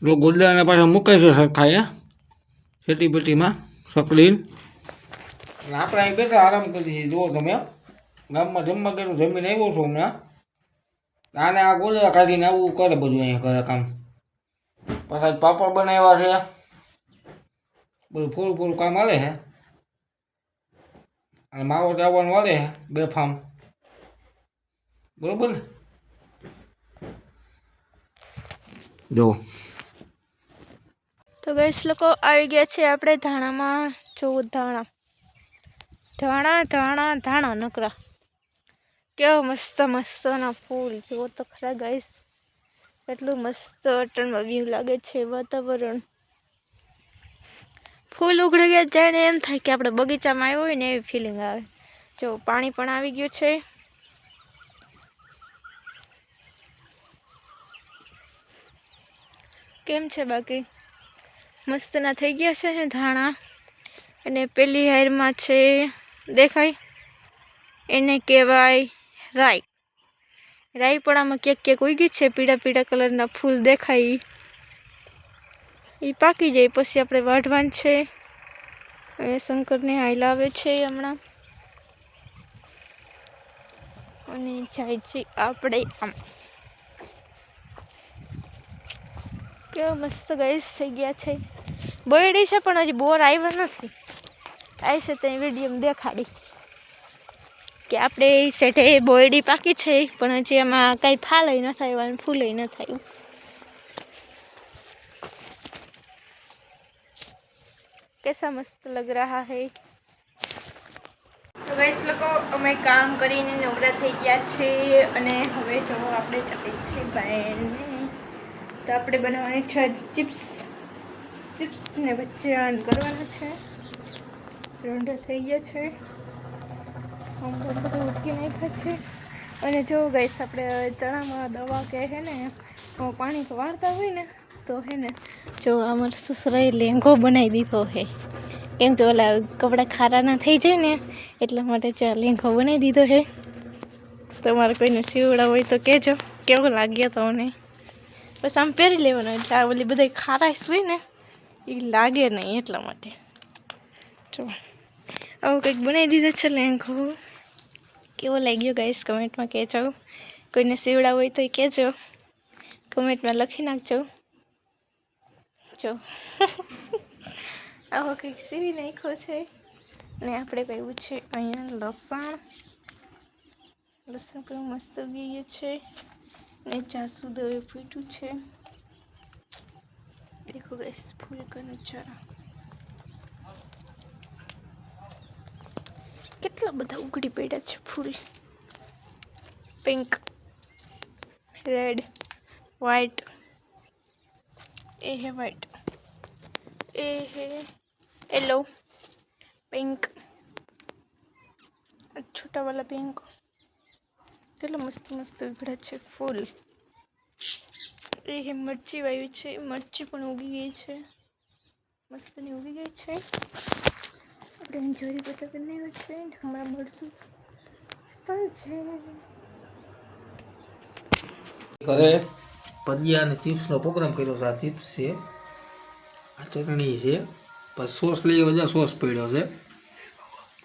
જો ગોદડાને પાછા મૂકે છે સરખા એ ખેતી પેટીમાં સકડીને. અને આપણે અહીં બેઠા આરામ કરી જુઓ તમે ગામમાં જમવા ગયેલું જમીને આવ્યો છું હમણાં. આને આ ગોદડા કાઢીને આવું કરે બધું અહીંયા કરે કામ. પાછા પાપડ બનાવ્યા છે, બધું પૂરું પૂરું કામ હાલે છે. અને માવો ચાવવાનું વાળે છે બે ફાર્મ, બરોબર ને? જો તો ગઈસ લોકો આવી ગયા છે આપણે ધાણામાં. જોવું ધાણા ધાણા ધાણા ધાણા નકરા કેવા મસ્ત મસ્તના ફૂલ જુઓ તો ખરા ગઈસ. એટલું મસ્ત અટણમાં વ્યૂ લાગે છે વાતાવરણ. ફૂલ ઉઘડી ગયા જાય ને એમ થાય કે આપણે બગીચામાં આવ્યો હોય ને એવી ફિલિંગ આવે. જો પાણી પણ આવી ગયું છે. કેમ છે બાકી મસ્તના થઈ ગયા છે ને ધાણા. અને પેલી હારમાં છે દેખાય એને કહેવાય રાઈ. રાઈ પણ આમાં ક્યાંક ક્યાંક ઉગી છે, પીળા પીળા કલરના ફૂલ દેખાય. એ પાકી જાય પછી આપણે વાઢવાનું છે. અને શંકરને હાઈલા આવે છે હમણાં. અને જાય છે આપણે આમ. કેવા મસ્ત ગઈસ થઈ ગયા છે. બોયડી છે પણ હજી બોર આવ્યા નથી. આવી છે તો વિડીયો દેખાડી કે આપણે એ સેટે બોયડી પાકી છે પણ હજી એમાં કાંઈ ફાલય ન થાય અને ફૂલય ન થાય. कैसा मस्त लग रहा है. તો ગાઈસ લોકો અમે કામ કરીને નવરા થઈ ગયા છે અને હવે જો આપણે ચાલે છે બહારને. તો આપણે બનાવવાની છે ચિપ્સ ને ભજીયા કરવાના છે. રોંઢો થઈ ગયા છે, બધું ઉટકી નાખ્યા છે. અને જો ગાઈસ આપણે ચણામાં દવા કે હે ને પાણી વાળતા હોય ને તો હે ને જો અમારા સસરાએ લેંઘો બનાવી દીધો હે. કેમ કે ઓલા કપડાં ખારા ના થઈ જાય ને એટલા માટે જો લેંઘો બનાવી દીધો હે. તમારે કોઈને સીવડા હોય તો કહેજો કેવો લાગ્યો તમને. બસ આમ પહેરી લેવાનો એટલે આ ઓલી બધા ખારાશ હોય ને એ લાગે નહીં એટલા માટે. જો આવું કંઈક બનાવી દીધો છે લેંઘો. કેવો લાગ્યો ગાઈસ કમેન્ટમાં કહેજો. કોઈને સીવડા હોય તો એ કહેજો, કમેન્ટમાં લખી નાખજો. જો આવો કંઈક સીવી નાખ્યો છે. અને આપણે કહ્યું છે અહીંયા લસણ કેવું મસ્ત ઉગી છે. ને જાસૂદ હવે ફૂટ્યું છે. દેખો ગાઈસ ફૂલ કા નજારા કેટલા બધા ઉગડી પડ્યા છે ફૂલ. પિંક, રેડ, वाइट, ये है वाइट, ये है येलो, पिंक, छोटा वाला पिंक. કેટલા મસ્ત મસ્ત ઉઘડા છે ફૂલ. એ મરચી વાવી છે, મરચી પણ ઉગી ગઈ છે, મસ્તની ઉગી ગઈ છે. આપણે જોરી બધા બનાવ્યો છે. હમણાં મળશું સાંજે. ઘરે ભજીયા અને ચિપ્સનો પ્રોગ્રામ કર્યો છે. આ ચિપ્સ છે, આ ચટણી છે, પછી સોસ લઈ આવ્યા, સોસ પડ્યો છે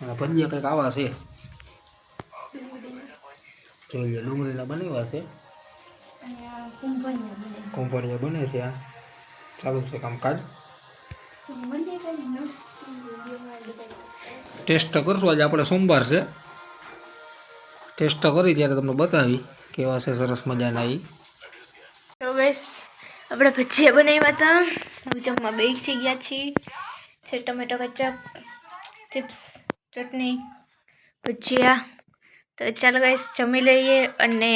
અને ભજીયા કંઈક આવા છે. જોઈ લો ડુંગળીના બનાવ્યા છે, કુંભળિયા બને છે. આ ચાલુ છે કામકાજ. ટેસ્ટ કરશું આજે, આપણે સોમવાર છે. ટેસ્ટ કરી ત્યારે તમને બતાવી કેવા છે સરસ મજાના. એ તો ગાઈસ આપણે ભજીયા બનાવ્યા હતા. હવે જમવા બેસી ગયા છીએ. છે ટમેટો કેચપ, ચિપ્સ, ચટણી, ભજીયા. તો ચાલો ગાઈસ જમી લઈએ અને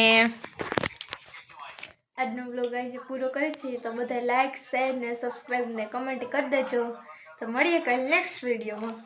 આજનો વ્લોગ આજે પૂરો કરે છે. તો બધા લાઈક, શેર ને સબસ્ક્રાઈબ ને કમેન્ટ કરી દેજો. તો મળીએ કાલે નેક્સ્ટ વિડીયોમાં.